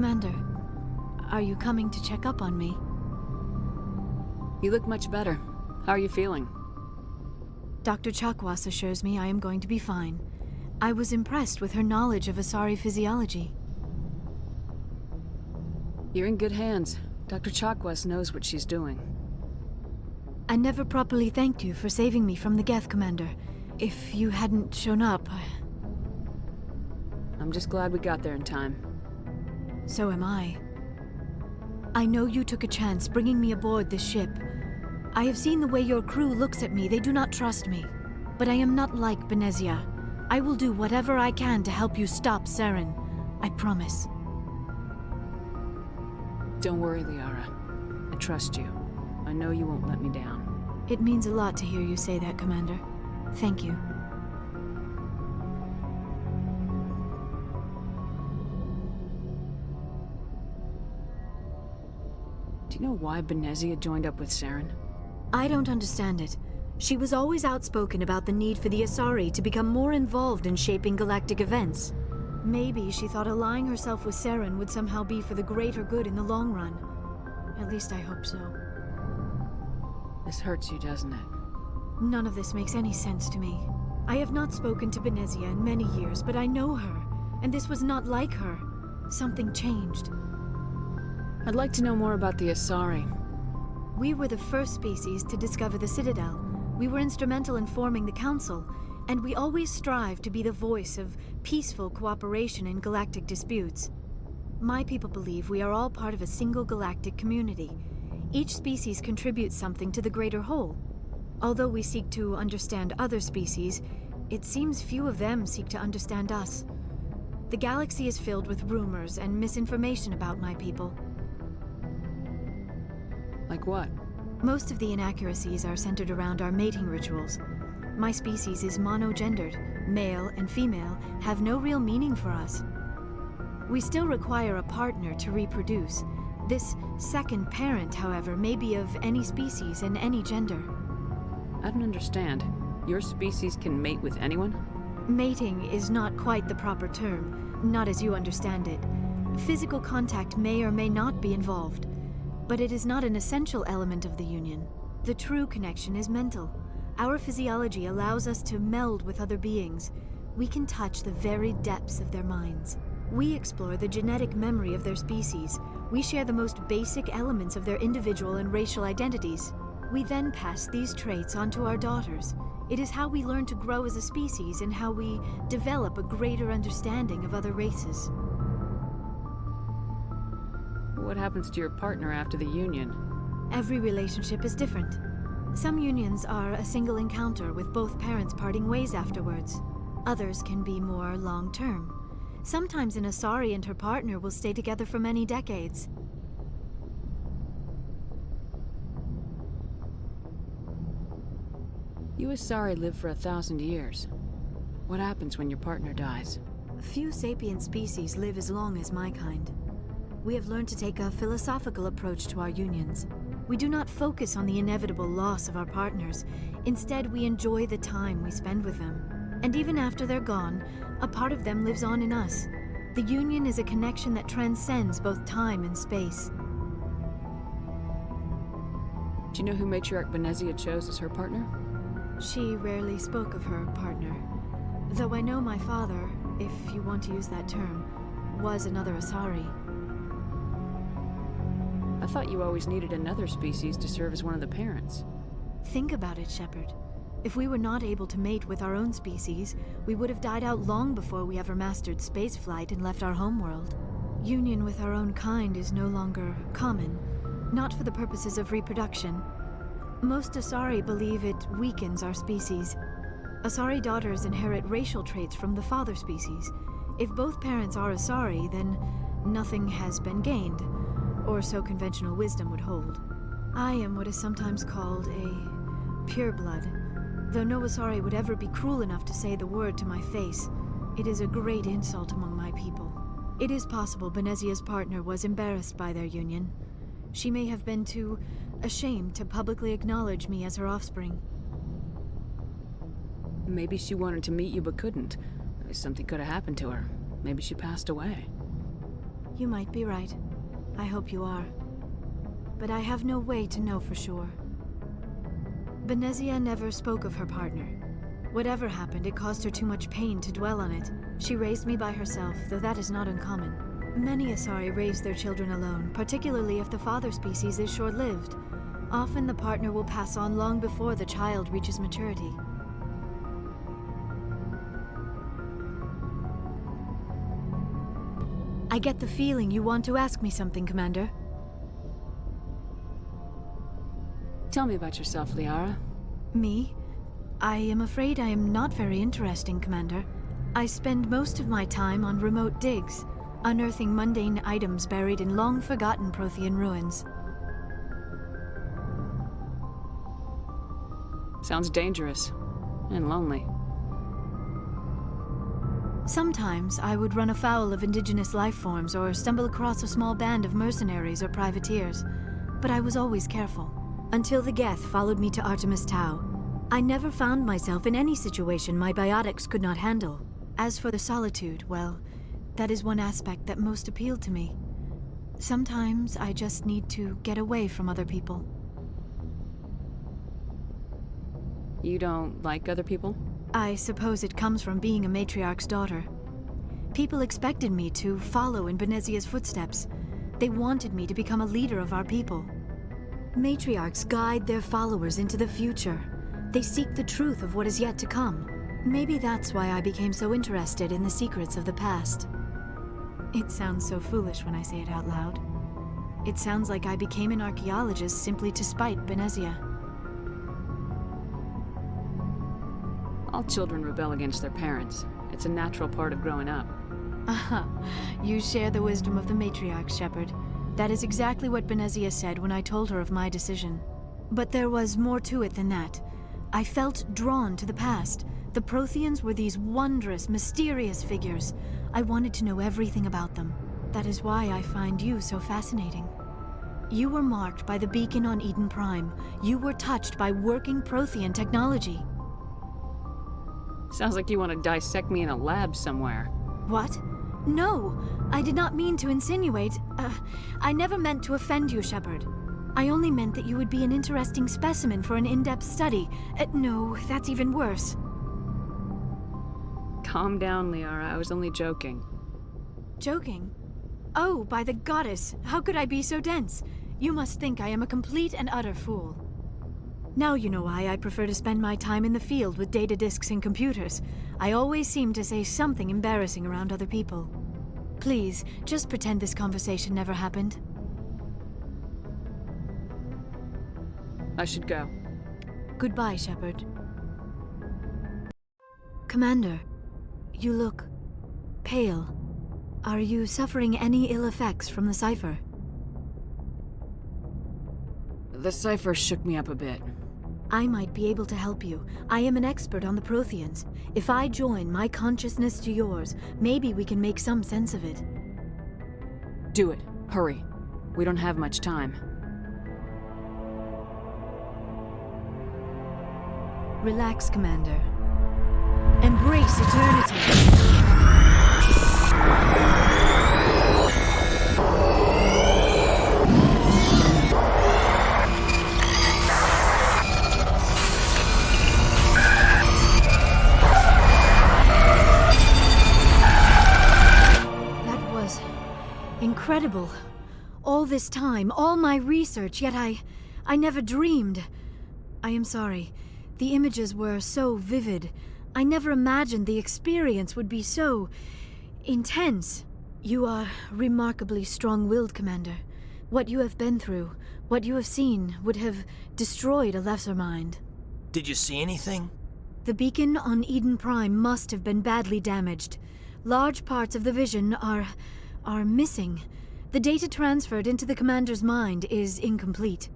Commander, are you coming to check up on me? You look much better. How are you feeling? Dr. Chakwas assures me I am going to be fine. I was impressed with her knowledge of Asari physiology. You're in good hands. Dr. Chakwas knows what she's doing. I never properly thanked you for saving me from the Geth, Commander. If you hadn't shown up, I'm just glad we got there in time. So am I. I know you took a chance bringing me aboard this ship. I have seen the way your crew looks at me. They do not trust me. But I am not like Benezia. I will do whatever I can to help you stop Saren. I promise. Don't worry, Liara. I trust you. I know you won't let me down. It means a lot to hear you say that, Commander. Thank you. Do you know why Benezia joined up with Saren? I don't understand it. She was always outspoken about the need for the Asari to become more involved in shaping galactic events. Maybe she thought allying herself with Saren would somehow be for the greater good in the long run. At least I hope so. This hurts you, doesn't it? None of this makes any sense to me. I have not spoken to Benezia in many years, but I know her, and this was not like her. Something changed. I'd like to know more about the Asari. We were the first species to discover the Citadel. We were instrumental in forming the Council, and we always strive to be the voice of peaceful cooperation in galactic disputes. My people believe we are all part of a single galactic community. Each species contributes something to the greater whole. Although we seek to understand other species, it seems few of them seek to understand us. The galaxy is filled with rumors and misinformation about my people. Like what? Most of the inaccuracies are centered around our mating rituals. My species is monogendered. Male and female have no real meaning for us. We still require a partner to reproduce. This second parent, however, may be of any species and any gender. I don't understand. Your species can mate with anyone? Mating is not quite the proper term, not as you understand it. Physical contact may or may not be involved, but it is not an essential element of the union. The true connection is mental. Our physiology allows us to meld with other beings. We can touch the very depths of their minds. We explore the genetic memory of their species. We share the most basic elements of their individual and racial identities. We then pass these traits on to our daughters. It is how we learn to grow as a species and how we develop a greater understanding of other races. What happens to your partner after the union? Every relationship is different. Some unions are a single encounter with both parents parting ways afterwards. Others can be more long-term. Sometimes an Asari and her partner will stay together for many decades. You Asari live for 1,000 years. What happens when your partner dies? Few sapient species live as long as my kind. We have learned to take a philosophical approach to our unions. We do not focus on the inevitable loss of our partners. Instead, we enjoy the time we spend with them. And even after they're gone, a part of them lives on in us. The union is a connection that transcends both time and space. Do you know who Matriarch Benezia chose as her partner? She rarely spoke of her partner. Though I know my father, if you want to use that term, was another Asari. I thought you always needed another species to serve as one of the parents. Think about it, Shepard. If we were not able to mate with our own species, we would have died out long before we ever mastered spaceflight and left our homeworld. Union with our own kind is no longer common, not for the purposes of reproduction. Most Asari believe it weakens our species. Asari daughters inherit racial traits from the father species. If both parents are Asari, then nothing has been gained, or so conventional wisdom would hold. I am what is sometimes called a pureblood. Though no Asari would ever be cruel enough to say the word to my face, it is a great insult among my people. It is possible Benezia's partner was embarrassed by their union. She may have been too ashamed to publicly acknowledge me as her offspring. Maybe she wanted to meet you but couldn't. Something could have happened to her. Maybe she passed away. You might be right. I hope you are. But I have no way to know for sure. Benezia never spoke of her partner. Whatever happened, it caused her too much pain to dwell on it. She raised me by herself, though that is not uncommon. Many Asari raise their children alone, particularly if the father species is short-lived. Often the partner will pass on long before the child reaches maturity. I get the feeling you want to ask me something, Commander. Tell me about yourself, Liara. Me? I am afraid I am not very interesting, Commander. I spend most of my time on remote digs, unearthing mundane items buried in long-forgotten Prothean ruins. Sounds dangerous. And lonely. Sometimes I would run afoul of indigenous life forms or stumble across a small band of mercenaries or privateers, but I was always careful. Until the Geth followed me to Artemis Tau, I never found myself in any situation my biotics could not handle. As for the solitude, well, that is one aspect that most appealed to me. Sometimes I just need to get away from other people. You don't like other people? I suppose it comes from being a matriarch's daughter. People expected me to follow in Benezia's footsteps. They wanted me to become a leader of our people. Matriarchs guide their followers into the future. They seek the truth of what is yet to come. Maybe that's why I became so interested in the secrets of the past. It sounds so foolish when I say it out loud. It sounds like I became an archaeologist simply to spite Benezia. All children rebel against their parents. It's a natural part of growing up. Aha, you share the wisdom of the matriarch, Shepard. That is exactly what Benezia said when I told her of my decision. But there was more to it than that. I felt drawn to the past. The Protheans were these wondrous, mysterious figures. I wanted to know everything about them. That is why I find you so fascinating. You were marked by the beacon on Eden Prime. You were touched by working Prothean technology. Sounds like you want to dissect me in a lab somewhere. What? No, I did not mean to insinuate. I never meant to offend you, Shepard. I only meant that you would be an interesting specimen for an in-depth study. No, that's even worse. Calm down, Liara. I was only joking. Joking? Oh, by the goddess, how could I be so dense? You must think I am a complete and utter fool. Now you know why I prefer to spend my time in the field with data disks and computers. I always seem to say something embarrassing around other people. Please, just pretend this conversation never happened. I should go. Goodbye, Shepard. Commander, you look pale. Are you suffering any ill effects from the cipher? The cipher shook me up a bit. I might be able to help you. I am an expert on the Protheans. If I join my consciousness to yours, maybe we can make some sense of it. Do it. Hurry. We don't have much time. Relax, Commander. Embrace eternity! Incredible. All this time, all my research, yet I never dreamed. I am sorry. The images were so vivid. I never imagined the experience would be so intense. You are remarkably strong-willed, Commander. What you have been through, what you have seen, would have destroyed a lesser mind. Did you see anything? The beacon on Eden Prime must have been badly damaged. Large parts of the vision are missing. The data transferred into the commander's mind is incomplete.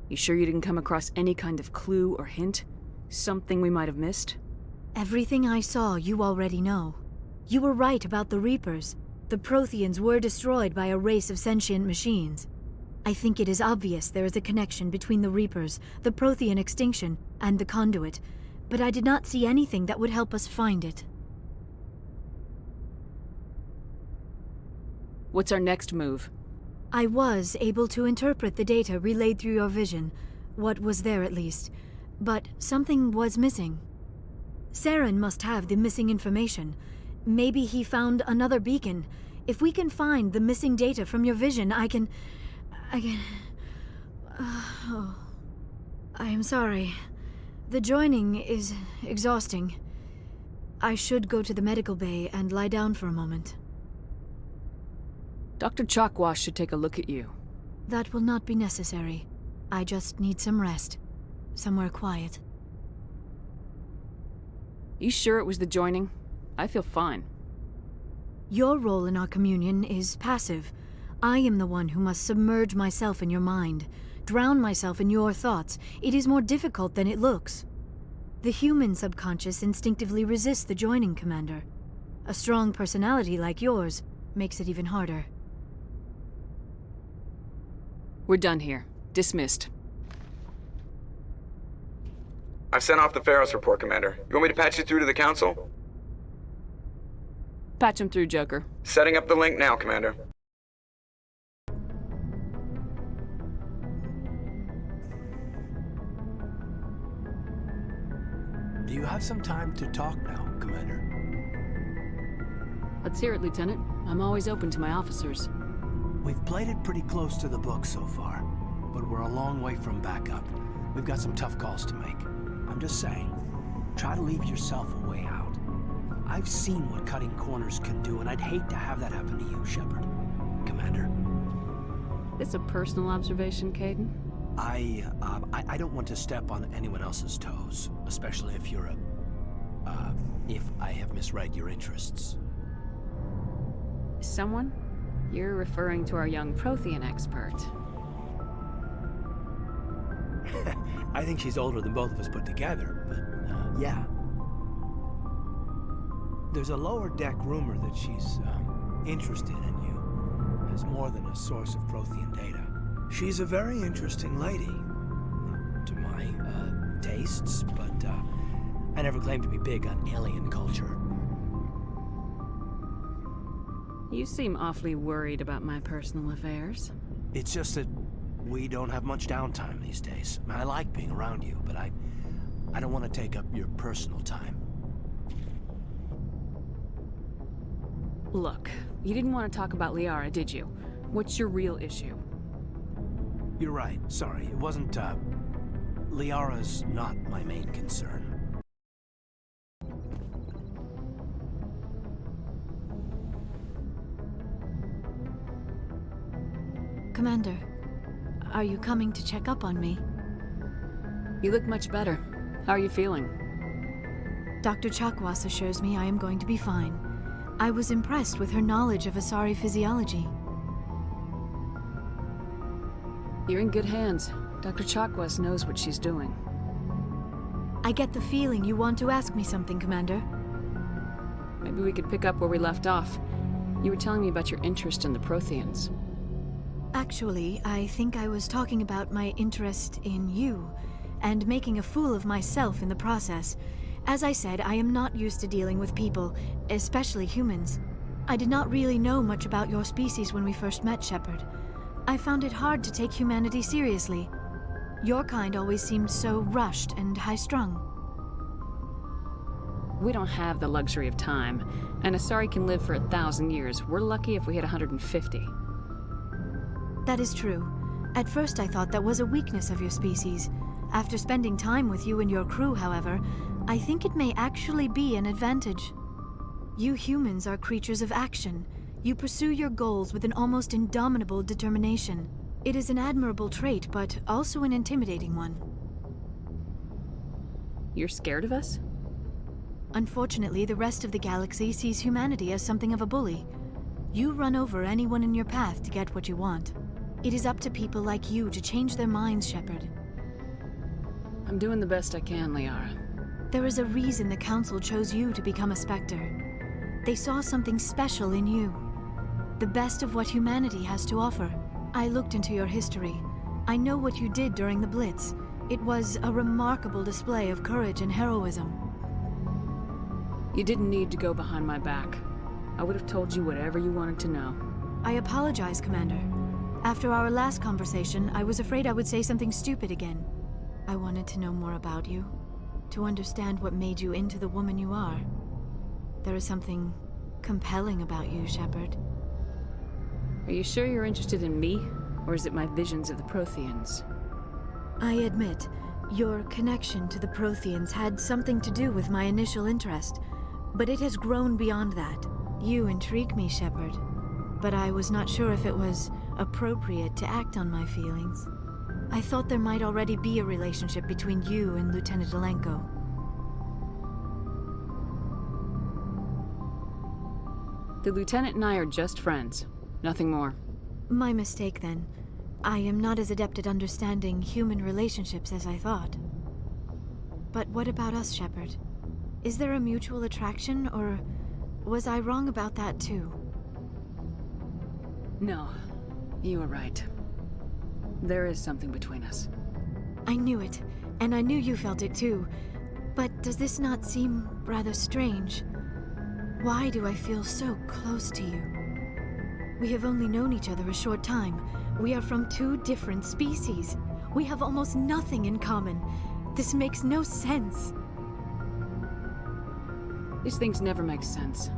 You sure you didn't come across any kind of clue or hint? Something we might have missed? Everything I saw you already know. You were right about the Reapers. The Protheans were destroyed by a race of sentient machines. I think it is obvious there is a connection between the Reapers, the Prothean extinction, and the Conduit, but I did not see anything that would help us find it. What's our next move? I was able to interpret the data relayed through your vision, what was there at least, but something was missing. Saren must have the missing information. Maybe he found another beacon. If we can find the missing data from your vision, I can... Oh. I am sorry. The joining is exhausting. I should go to the medical bay and lie down for a moment. Dr. Chakwas should take a look at you. That will not be necessary. I just need some rest. Somewhere quiet. You sure it was the joining? I feel fine. Your role in our communion is passive. I am the one who must submerge myself in your mind, drown myself in your thoughts. It is more difficult than it looks. The human subconscious instinctively resists the joining, Commander. A strong personality like yours makes it even harder. We're done here. Dismissed. I've sent off the Feros report, Commander. You want me to patch you through to the Council? Patch him through, Joker. Setting up the link now, Commander. Do you have some time to talk now, Commander? Let's hear it, Lieutenant. I'm always open to my officers. We've played it pretty close to the book so far, but we're a long way from backup. We've got some tough calls to make. I'm just saying, try to leave yourself a way out. I've seen what cutting corners can do, and I'd hate to have that happen to you, Shepard. Commander. This a personal observation, Kaidan? I don't want to step on anyone else's toes, especially if you're if I have misread your interests. Someone? You're referring to our young Prothean expert. I think she's older than both of us put together, but, yeah. There's a lower deck rumor that she's, interested in you as more than a source of Prothean data. She's a very interesting lady, to my, tastes, but, I never claimed to be big on alien culture. You seem awfully worried about my personal affairs. It's just that we don't have much downtime these days. I like being around you, but I don't want to take up your personal time. Look, you didn't want to talk about Liara, did you? What's your real issue? You're right. Sorry. It wasn't, Liara's not my main concern. Commander, are you coming to check up on me? You look much better. How are you feeling? Dr. Chakwas assures me I am going to be fine. I was impressed with her knowledge of Asari physiology. You're in good hands. Dr. Chakwas knows what she's doing. I get the feeling you want to ask me something, Commander. Maybe we could pick up where we left off. You were telling me about your interest in the Protheans. Actually, I think I was talking about my interest in you, and making a fool of myself in the process. As I said, I am not used to dealing with people, especially humans. I did not really know much about your species when we first met, Shepard. I found it hard to take humanity seriously. Your kind always seemed so rushed and high-strung. We don't have the luxury of time, and Asari can live for 1,000 years. We're lucky if we hit 150. That is true. At first I thought that was a weakness of your species. After spending time with you and your crew, however, I think it may actually be an advantage. You humans are creatures of action. You pursue your goals with an almost indomitable determination. It is an admirable trait, but also an intimidating one. You're scared of us? Unfortunately, the rest of the galaxy sees humanity as something of a bully. You run over anyone in your path to get what you want. It is up to people like you to change their minds, Shepard. I'm doing the best I can, Liara. There is a reason the Council chose you to become a Spectre. They saw something special in you. The best of what humanity has to offer. I looked into your history. I know what you did during the Blitz. It was a remarkable display of courage and heroism. You didn't need to go behind my back. I would have told you whatever you wanted to know. I apologize, Commander. After our last conversation, I was afraid I would say something stupid again. I wanted to know more about you, to understand what made you into the woman you are. There is something compelling about you, Shepard. Are you sure you're interested in me? Or is it my visions of the Protheans? I admit, your connection to the Protheans had something to do with my initial interest, but it has grown beyond that. You intrigue me, Shepard, but I was not sure if it was appropriate to act on my feelings. I thought there might already be a relationship between you and Lieutenant Alenko. The Lieutenant and I are just friends. Nothing more. My mistake, then. I am not as adept at understanding human relationships as I thought. But what about us, Shepard? Is there a mutual attraction, or was I wrong about that too? No, you were right. There is something between us. I knew it, and I knew you felt it too. But does this not seem rather strange? Why do I feel so close to you? We have only known each other a short time. We are from two different species. We have almost nothing in common. This makes no sense. These things never make sense.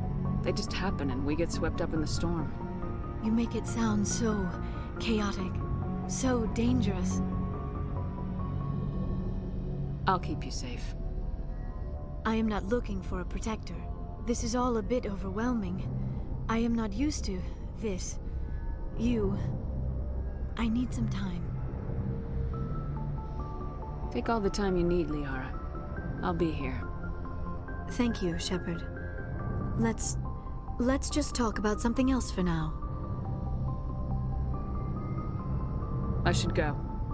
They just happen and we get swept up in the storm. You make it sound so chaotic, so dangerous. I'll keep you safe. I am not looking for a protector. This is all a bit overwhelming. I am not used to this. You. I need some time. Take all the time you need, Liara. I'll be here. Thank you, Shepard. Let's just talk about something else for now. I should go.